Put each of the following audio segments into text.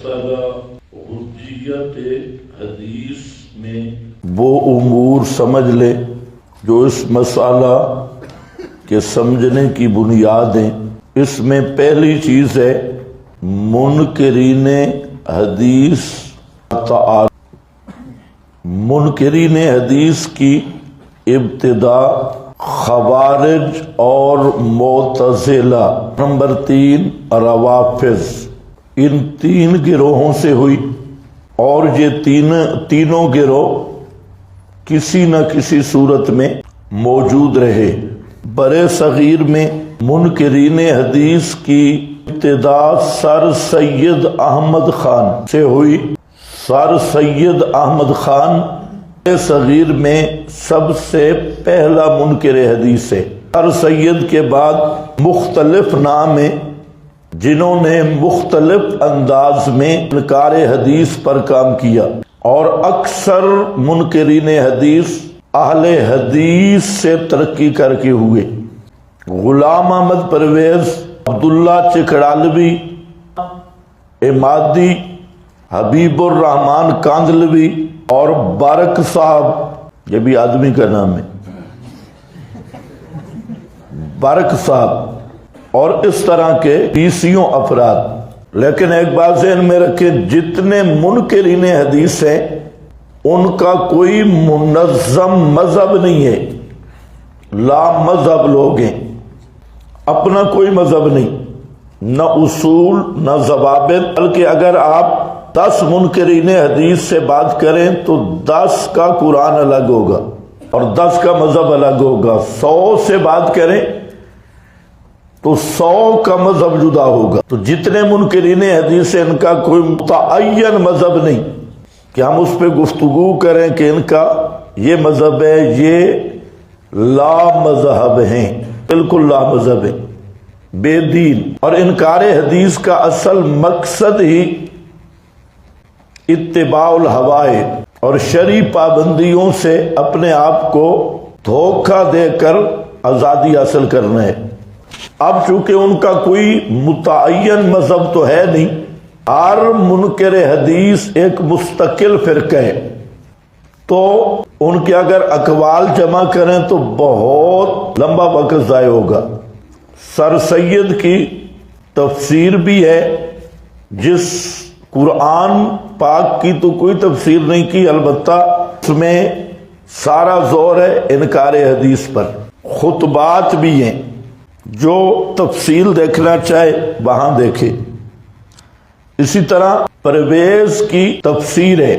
مسئلہ حجیت حدیث میں وہ امور سمجھ لے جو اس مسئلہ کے سمجھنے کی بنیاد ہیں۔ اس میں پہلی چیز ہے منکرین حدیث منکرین حدیث کی ابتدا خوارج اور معتزلہ، نمبر 3 روافض، ان 3 گروہوں سے ہوئی، اور یہ تینوں گروہ کسی نہ کسی صورت میں موجود رہے۔ برے صغیر میں منکرین حدیث کی ابتدا سر سید احمد خان سے ہوئی۔ سر سید احمد خان برے صغیر میں سب سے پہلا منکر حدیث ہے۔ سر سید کے بعد مختلف نام ہیں جنہوں نے مختلف انداز میں انکار حدیث پر کام کیا، اور اکثر منکرین حدیث اہل حدیث سے ترقی کر کے ہوئے۔ غلام احمد پرویز، عبداللہ چکڑالوی، امادی، حبیب الرحمان کاندلوی اور بارک صاحب، یہ بھی آدمی کا نام ہے، بارک صاحب، اور اس طرح کے 20 افراد۔ لیکن ایک بات ذہن میں رکھیں، جتنے منکرین حدیث ہیں ان کا کوئی منظم مذہب نہیں ہے، لا مذہب لوگ ہیں، اپنا کوئی مذہب نہیں، نہ اصول نہ ضوابط، بلکہ اگر آپ 10 منکرین حدیث سے بات کریں تو 10 کا قرآن الگ ہوگا اور 10 کا مذہب الگ ہوگا۔ 100 سے بات کریں تو 100 کا مذہب جدا ہوگا۔ تو جتنے منکرین حدیث ہیں ان کا کوئی متعین مذہب نہیں کہ ہم اس پہ گفتگو کریں کہ ان کا یہ مذہب ہے، یہ لا مذہب ہیں، بالکل لا مذہب ہے، بے دین۔ اور انکار حدیث کا اصل مقصد ہی اتباع الہوائے اور شرعی پابندیوں سے اپنے آپ کو دھوکہ دے کر آزادی حاصل کرنا ہے۔ اب چونکہ ان کا کوئی متعین مذہب تو ہے نہیں، ہر منکر حدیث ایک مستقل فرقہ ہے، تو ان کے اگر اقوال جمع کریں تو بہت لمبا وقت ضائع ہوگا۔ سر سید کی تفسیر بھی ہے، جس قرآن پاک کی تو کوئی تفسیر نہیں کی، البتہ اس میں سارا زور ہے انکار حدیث پر۔ خطبات بھی ہیں، جو تفصیل دیکھنا چاہے وہاں دیکھے۔ اسی طرح پرویز کی تفسیر ہے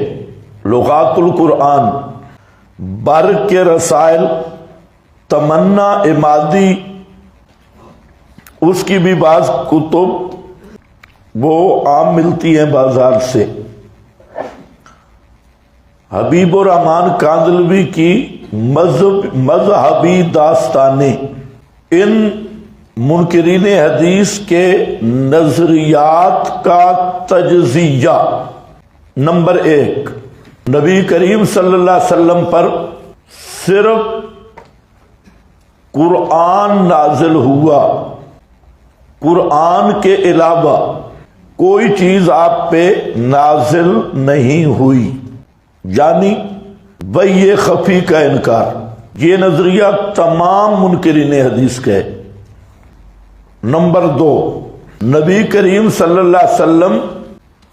لغات القرآن، بر کے رسائل، تمنا امادی، اس کی بھی بعض کتب وہ عام ملتی ہیں بازار سے۔ حبیب الرحمان کاندلوی کی مذہبی داستانیں، ان منکرین حدیث کے نظریات کا تجزیہ۔ نمبر 1، نبی کریم صلی اللہ علیہ وسلم پر صرف قرآن نازل ہوا، قرآن کے علاوہ کوئی چیز آپ پہ نازل نہیں ہوئی، یعنی وحی خفی کا انکار۔ یہ نظریہ تمام منکرین حدیث کا ہے۔ نمبر 2، نبی کریم صلی اللہ علیہ وسلم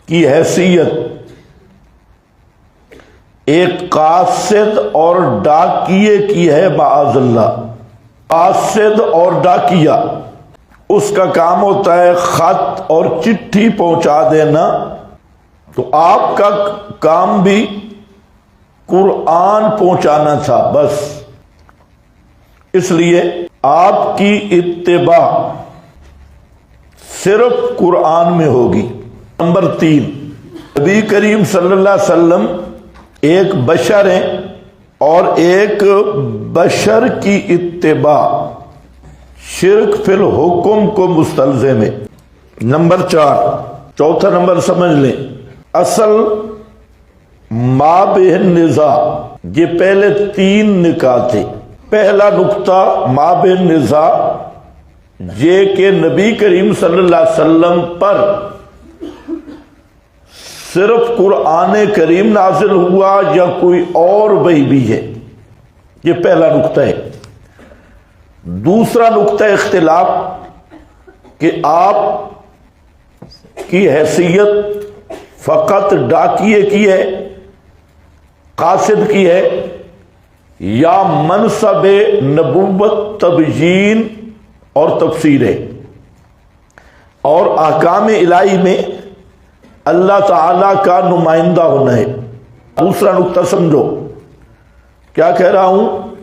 کی حیثیت ایک قاصد اور ڈاکیے کی ہے، معاذ اللہ۔ قاصد اور ڈاکیہ، اس کا کام ہوتا ہے خط اور چٹھی پہنچا دینا، تو آپ کا کام بھی قرآن پہنچانا تھا بس، اس لیے آپ کی اتباع صرف قرآن میں ہوگی۔ نمبر 3، نبی کریم صلی اللہ علیہ وسلم ایک بشر ہیں، اور ایک بشر کی اتباع شرک فی الحکم کو مستلزم ہے۔ نمبر 4، چوتھا نمبر سمجھ لیں، اصل مابہ نزاع، یہ پہلے 3 نکات تھے۔ پہلا نقطہ مابہ نزاع یہ کہ نبی کریم صلی اللہ علیہ وسلم پر صرف قرآن کریم نازل ہوا یا کوئی اور وحی بھی ہے؟ یہ پہلا نقطہ ہے۔ دوسرا نقطہ اختلاف کہ آپ کی حیثیت فقط ڈاکیے کی ہے، قاصد کی ہے، یا منصب نبوت تبیین اور تفسیر ہے، اور احکام الہی میں اللہ تعالی کا نمائندہ ہونا ہے۔ دوسرا نقطہ سمجھو، کیا کہہ رہا ہوں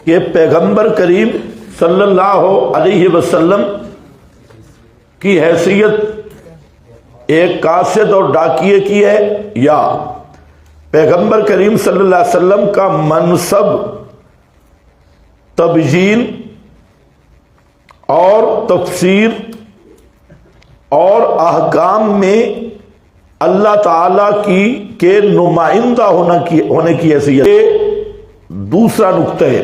کہ پیغمبر کریم صلی اللہ علیہ وسلم کی حیثیت ایک قاصد اور ڈاکیے کی ہے، یا پیغمبر کریم صلی اللہ علیہ وسلم کا منصب تبیین اور تفسیر اور احکام میں اللہ تعالی کے نمائندہ ہونے کی حیثیت، یہ دوسرا نقطہ ہے۔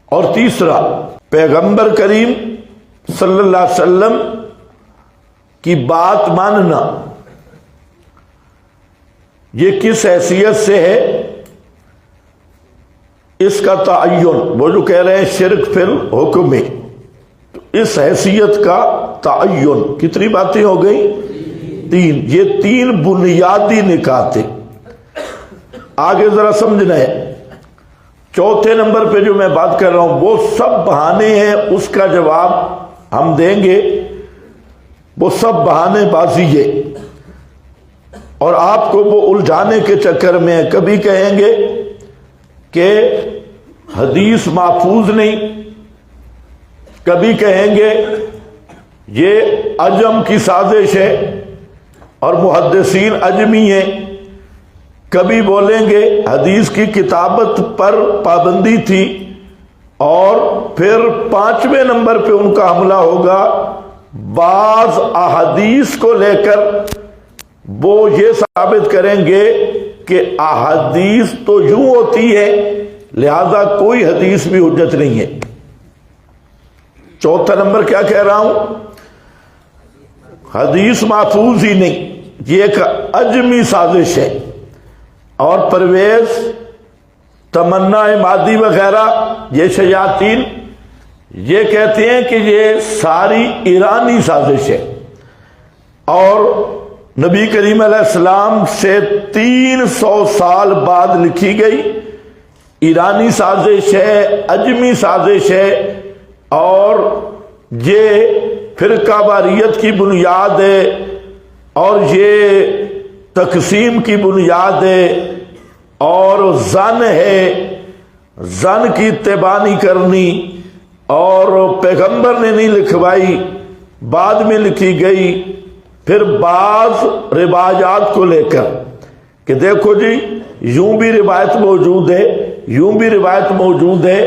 اور تیسرا، پیغمبر کریم صلی اللہ علیہ وسلم کی بات ماننا، یہ کس حیثیت سے ہے؟ اس کا تعین، وہ جو کہہ رہے ہیں شرک فی الحکم میں، تو اس حیثیت کا تعین، کتنی باتیں ہو گئی؟ تین۔ یہ تین بنیادی نکات تھے۔ آگے ذرا سمجھنا ہے، چوتھے نمبر پہ جو میں بات کر رہا ہوں وہ سب بہانے ہیں، اس کا جواب ہم دیں گے، وہ سب بہانے بازی ہے، اور آپ کو وہ الجھانے کے چکر میں کبھی کہیں گے کہ حدیث محفوظ نہیں، کبھی کہیں گے یہ عجم کی سازش ہے اور محدثین عجمی ہیں، کبھی بولیں گے حدیث کی کتابت پر پابندی تھی، اور پھر پانچویں نمبر پہ ان کا حملہ ہوگا بعض احادیث کو لے کر، وہ یہ ثابت کریں گے کہ احادیث تو یوں ہوتی ہے لہذا کوئی حدیث بھی حجت نہیں ہے۔ چوتھا نمبر کیا کہہ رہا ہوں؟ حدیث محفوظ ہی نہیں، یہ ایک عجمی سازش ہے، اور پرویز، تمنا مادی وغیرہ یہ شیاطین یہ کہتے ہیں کہ یہ ساری ایرانی سازش ہے، اور نبی کریم علیہ السلام سے 300 سال بعد لکھی گئی ایرانی سازش ہے، عجمی سازش ہے، اور یہ فرقہ واریت کی بنیاد ہے، اور یہ تقسیم کی بنیاد ہے، اور زن ہے، زن کی اتباع نہیں کرنی، اور پیغمبر نے نہیں لکھوائی، بعد میں لکھی گئی۔ پھر بعض روایات کو لے کر کہ دیکھو جی یوں بھی روایت موجود ہے، یوں بھی روایت موجود ہے،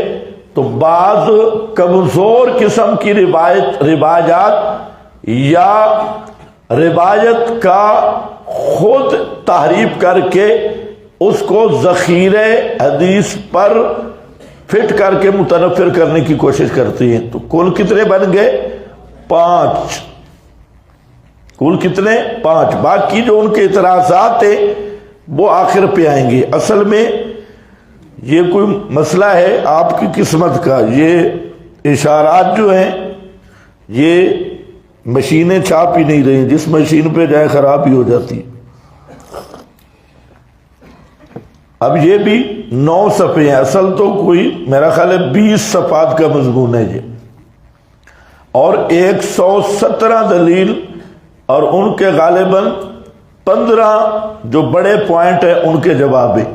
تو بعض کمزور قسم کی روایات یا روایت کا خود تحریف کر کے اس کو ذخیرہ حدیث پر فٹ کر کے متنفر کرنے کی کوشش کرتی ہیں۔ تو کل کتنے بن گئے؟ 5۔ کل کتنے؟ 5۔ باقی جو ان کے اعتراضات ہیں وہ آخر پہ آئیں گے۔ اصل میں یہ کوئی مسئلہ ہے آپ کی قسمت کا، یہ اشارات جو ہیں یہ مشینیں چھاپ ہی نہیں رہی، جس مشین پہ جائے خراب ہی ہو جاتی۔ اب یہ بھی 9 صفحے ہیں، اصل تو کوئی میرا خیال ہے 20 صفحات کا مضمون ہے یہ، اور 117 دلیل، اور ان کے غالباً 15 جو بڑے پوائنٹ ہیں ان کے جواب ہیں۔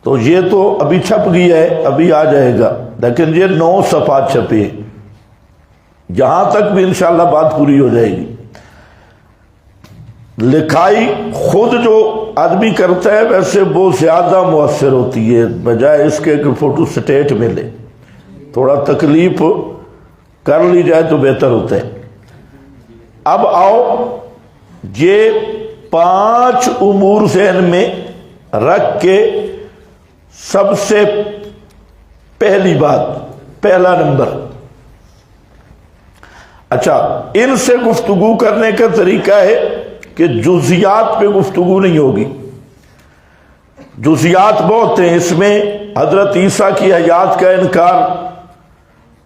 تو یہ تو ابھی چھپ گیا ہے، ابھی آ جائے گا، لیکن یہ 9 صفحات چھپے ہیں، یہاں تک بھی انشاءاللہ بات پوری ہو جائے گی۔ لکھائی خود جو آدمی کرتا ہے ویسے وہ زیادہ مؤثر ہوتی ہے، بجائے اس کے کہ فوٹو سٹیٹ میں لے، تھوڑا تکلیف کر لی جائے تو بہتر ہوتا ہے۔ اب آؤ، یہ 5 امور ذہن میں رکھ کے سب سے پہلی بات، پہلا نمبر، اچھا ان سے گفتگو کرنے کا طریقہ ہے کہ جزیات پہ گفتگو نہیں ہوگی. جزیات بہت ہیں اس میں. حضرت عیسیٰ کی حیات کا انکار،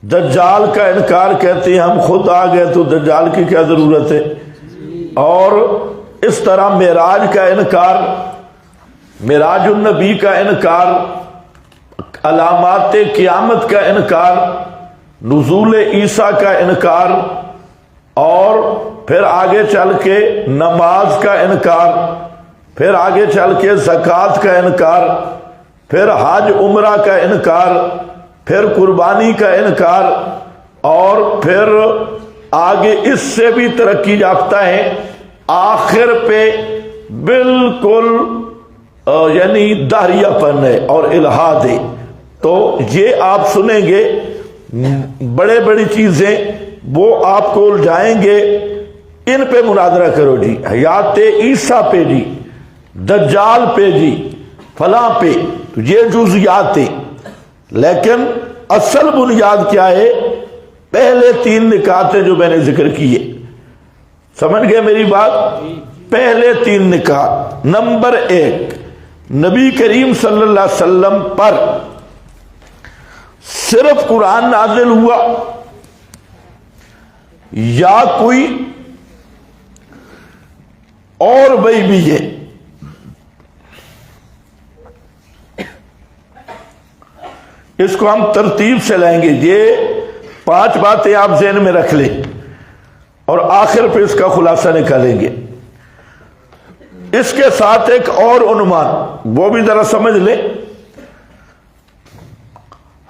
دجال کا انکار، کہتے ہیں ہم خود آ گئے تو دجال کی کیا ضرورت ہے. اور اس طرح معراج کا انکار، معراج النبی کا انکار، علامات قیامت کا انکار، نزول عیسیٰ کا انکار، اور پھر آگے چل کے نماز کا انکار، پھر آگے چل کے زکوٰۃ کا انکار، پھر حج عمرہ کا انکار، پھر قربانی کا انکار، اور پھر آگے اس سے بھی ترقی یافتہ ہے. آخر پہ بالکل یعنی داہریہ پن ہے اور الہاد ہے. تو یہ آپ سنیں گے بڑے بڑی چیزیں، وہ آپ کو الجھائیں گے. ان پہ مناظرہ کرو جی، حیات عیسیٰ پہ جی، دجال پہ جی، فلاں پہ. تو یہ جزیات ہیں، لیکن اصل بنیاد کیا ہے؟ پہلے 3 نکات ہیں جو میں نے ذکر کیے. سمجھ گئے میری بات؟ پہلے 3 نکات. نمبر 1، نبی کریم صلی اللہ علیہ وسلم پر صرف قرآن نازل ہوا یا کوئی اور وحی بھی ہے؟ اس کو ہم ترتیب سے لیں گے. یہ 5 باتیں آپ ذہن میں رکھ لیں اور آخر پہ اس کا خلاصہ نکالیں گے. اس کے ساتھ ایک اور عنوان وہ بھی ذرا سمجھ لیں.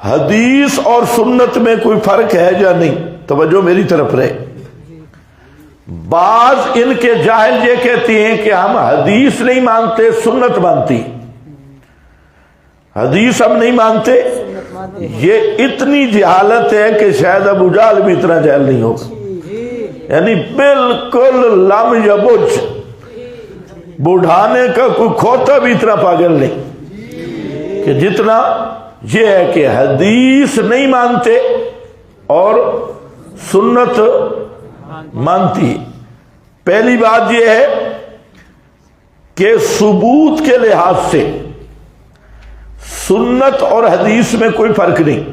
حدیث اور سنت میں کوئی فرق ہے یا نہیں؟ توجہ میری طرف رہے. بعض ان کے جاہل یہ کہتے ہیں کہ ہم حدیث نہیں مانتے، سنت مانتی. حدیث ہم نہیں مانتے. یہ اتنی جہالت ہے کہ شاید ابو جہل بھی اتنا جاہل نہیں ہوگا. یعنی بالکل لم یبج، بڑھانے کا کوئی کھوتا بھی اتنا پاگل نہیں کہ جتنا یہ ہے کہ حدیث نہیں مانتے اور سنت مانتی. پہلی بات یہ ہے کہ ثبوت کے لحاظ سے سنت اور حدیث میں کوئی فرق نہیں.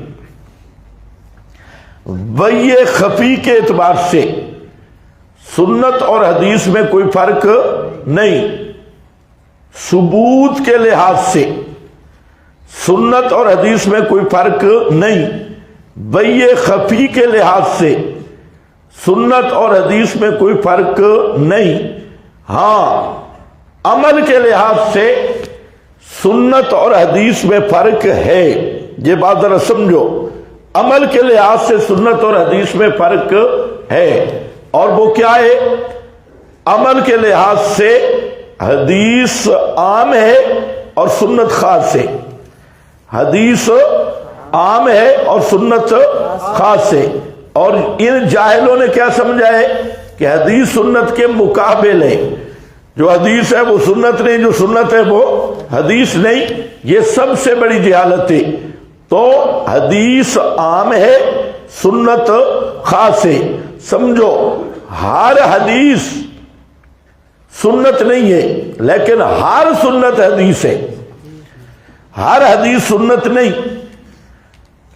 وحی خفی کے اعتبار سے سنت اور حدیث میں کوئی فرق نہیں. ثبوت کے لحاظ سے سنت اور حدیث میں کوئی فرق نہیں. وحی خفی کے لحاظ سے سنت اور حدیث میں کوئی فرق نہیں. ہاں عمل کے لحاظ سے سنت اور حدیث میں فرق ہے. یہ بات ذرا سمجھو. عمل کے لحاظ سے سنت اور حدیث میں فرق ہے. اور وہ کیا ہے؟ عمل کے لحاظ سے حدیث عام ہے اور سنت خاص ہے. حدیث عام ہے اور سنت خاص ہے. اور ان جاہلوں نے کیا سمجھا ہے کہ حدیث سنت کے مقابل ہے. جو حدیث ہے وہ سنت نہیں، جو سنت ہے وہ حدیث نہیں. یہ سب سے بڑی جہالت ہے. تو حدیث عام ہے، سنت خاص ہے. سمجھو ہر حدیث سنت نہیں ہے، لیکن ہر سنت حدیث ہے. ہر حدیث سنت نہیں،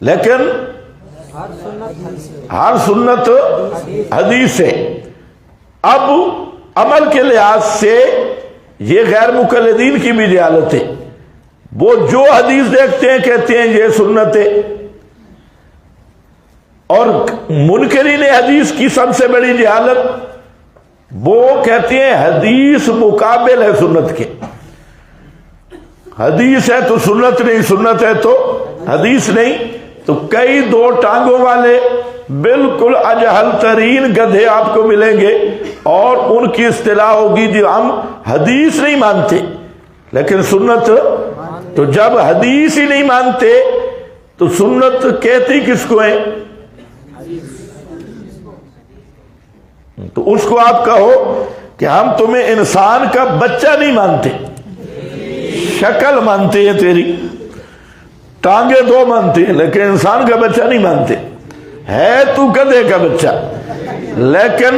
لیکن ہر سنت حدیث ہے. اب عمل کے لحاظ سے یہ غیر مقلدین کی بھی جہالت ہے. وہ جو حدیث دیکھتے ہیں کہتے ہیں یہ سنت ہے. اور منکرین حدیث کی سب سے بڑی جہالت، وہ کہتے ہیں حدیث مقابل ہے سنت کے. حدیث ہے تو سنت نہیں، سنت ہے تو حدیث نہیں. تو کئی 2 ٹانگوں والے بالکل اجہل ترین گدھے آپ کو ملیں گے، اور ان کی اصطلاح ہوگی جی ہم حدیث نہیں مانتے لیکن سنت. تو جب حدیث ہی نہیں مانتے تو سنت کہتی کس کو ہے؟ تو اس کو آپ کہو کہ ہم تمہیں انسان کا بچہ نہیں مانتے، شکل مانتے ہیں تیری، ٹانگیں 2 مانتے ہیں لیکن انسان کا بچہ نہیں مانتے. ہے تو گدھے کا بچہ، لیکن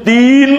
3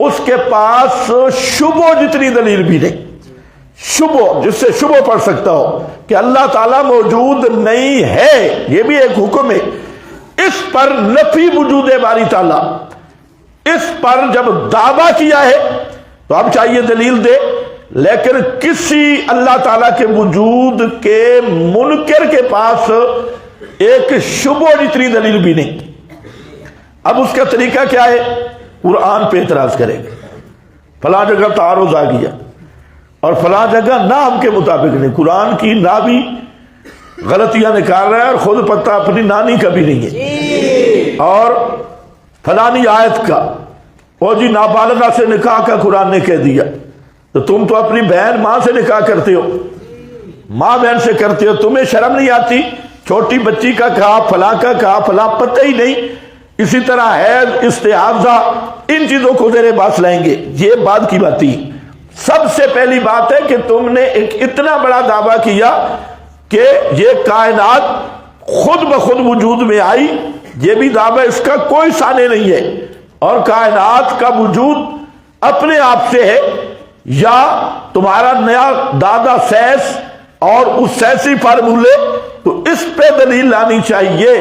اس کے پاس شبہ جتنی دلیل بھی نہیں. شبہ جس سے شبہ پڑ سکتا ہو کہ اللہ تعالیٰ موجود نہیں ہے، یہ بھی ایک حکم ہے. اس پر نفی وجود باری تعالیٰ، اس پر جب دعویٰ کیا ہے تو اب چاہیے دلیل دے، لیکن کسی اللہ تعالیٰ کے وجود کے منکر کے پاس ایک شبہ جتنی دلیل بھی نہیں. اب اس کا طریقہ کیا ہے؟ قرآن پہ اعتراض کرے گا، فلاں جگہ تعارض آ گیا اور فلاں جگہ نام کے مطابق نہیں، قرآن کی نہ بھی غلطیاں نکال رہا ہے اور خود پتہ اپنی نانی کا بھی نہیں ہے، اور فلانی آیت کا وہ جی نابالغہ سے نکاح کا قرآن نے کہہ دیا، تو تم تو اپنی بہن ماں سے نکاح کرتے ہو، ماں بہن سے کرتے ہو، تمہیں شرم نہیں آتی؟ چھوٹی بچی کا کہا، فلاں کا کہا، فلاں پتہ ہی نہیں. اسی طرح حیض، استحاضہ، ان چیزوں کو زیر بحث لائیں گے. یہ بات کی بات ہی سب سے پہلی بات ہے کہ تم نے ایک اتنا بڑا دعویٰ کیا کہ یہ کائنات خود بخود وجود میں آئی، یہ بھی دعویٰ اس کا کوئی سانے نہیں ہے، اور کائنات کا وجود اپنے آپ سے ہے، یا تمہارا نیا دادا سیس اور اس سیسی فارمولے، تو اس پہ دلیل لانی چاہیے.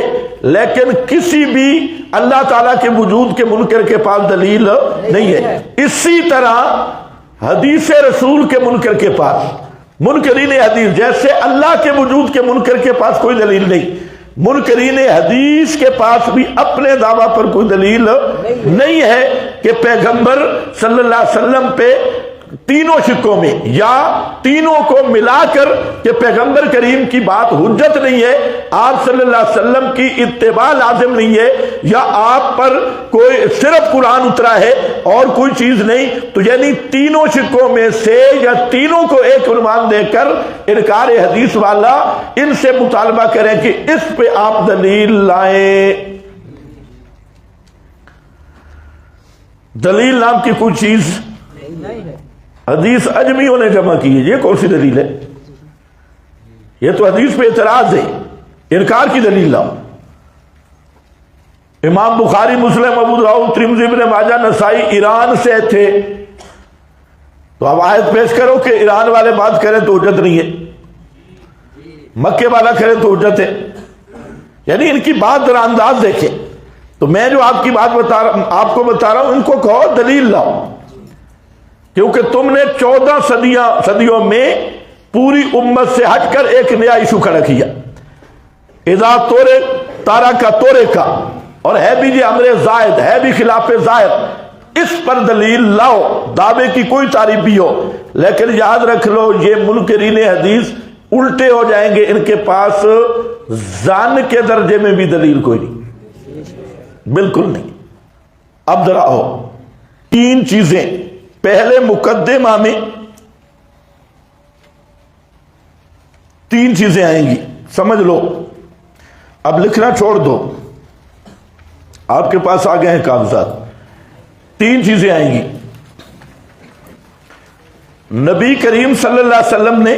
لیکن کسی بھی اللہ تعالیٰ کے وجود کے منکر کے پاس دلیل نہیں ہے. اسی طرح حدیث رسول کے منکر کے پاس، منکرین حدیث جیسے اللہ کے وجود کے منکر کے پاس کوئی دلیل نہیں، منکرین حدیث کے پاس بھی اپنے دعویٰ پر کوئی دلیل نہیں ہے کہ پیغمبر صلی اللہ علیہ وسلم پہ تینوں شکوں میں یا تینوں کو ملا کر کہ پیغمبر کریم کی بات حجت نہیں ہے، آپ صلی اللہ علیہ وسلم کی اتباع لازم نہیں ہے، یا آپ پر کوئی صرف قرآن اترا ہے اور کوئی چیز نہیں. تو یعنی تینوں شکوں میں سے یا تینوں کو ایک عنوان دے کر انکار حدیث والا ان سے مطالبہ کریں کہ اس پہ آپ دلیل لائیں. دلیل نام کی کوئی چیز حدیث اجمیوں نے جمع کی ہے، یہ کون سی دلیل ہے؟ یہ تو حدیث پہ اعتراض ہے، انکار کی دلیل لاؤ. امام بخاری، مسلم، ابو داؤد، ترمذی، ابن ماجہ، نسائی ایران سے تھے، تو اب آیت پیش کرو کہ ایران والے بات کریں تو حجت نہیں ہے، مکے والا کریں تو حجت ہے. یعنی ان کی بات ذرا انداز دیکھیں. تو میں جو آپ کی بات آپ کو بتا رہا ہوں، ان کو کہو دلیل لاؤ، کیونکہ تم نے 14 صدیوں میں پوری امت سے ہٹ کر ایک نیا ایشو کھڑا کیا. اذا تورے تارا کا تورے کا، اور ہے بھی یہ امر زائد، ہے بھی خلاف زائد. اس پر دلیل لاؤ، دعوے کی کوئی تعریف بھی ہو، لیکن یاد رکھ لو یہ منکرین حدیث الٹے ہو جائیں گے، ان کے پاس ظن کے درجے میں بھی دلیل کوئی نہیں، بالکل نہیں. اب ذرا آؤ، تین چیزیں پہلے مقدمہ میں تین چیزیں آئیں گی، سمجھ لو. اب لکھنا چھوڑ دو، آپ کے پاس آ گئے ہیں کاغذات. تین چیزیں آئیں گی. نبی کریم صلی اللہ علیہ وسلم نے